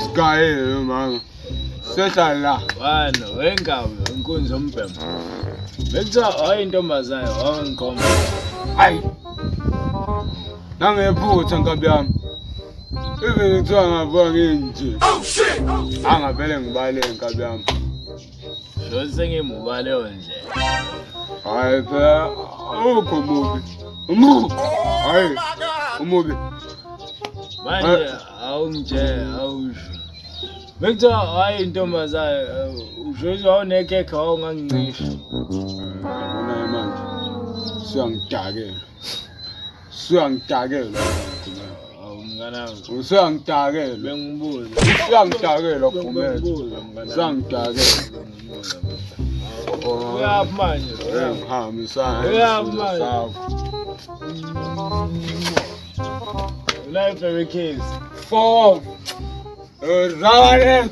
Sigayile mama. Sehla la. Wena wengawe inkunzi yombhemo. Bekuthiwa hayi intombazane wangikhomba. Hayi. Nangephutha nkabi yami. Even kuthiwa ngavuka nginje. Oh shit. Angavele ngibale nkabi yami. Lo sengimubale leyo nje. Hayi phela awukho mubi. Umubi. Hayi. Umubi. Manje awusho. Bekuthiwa hayi intombazane usho awunekekhe awungangicisha. Yabona manje. Siyangidakela. Siyangidakela. Awumngana Usiyangidakela. bengibuza. Usiyangidakela Gumede. Mngana. Siyangidakela. Uyaphi manje? Ngihamba isana. Uyaphi manje? Life very case. Four. Rawanet.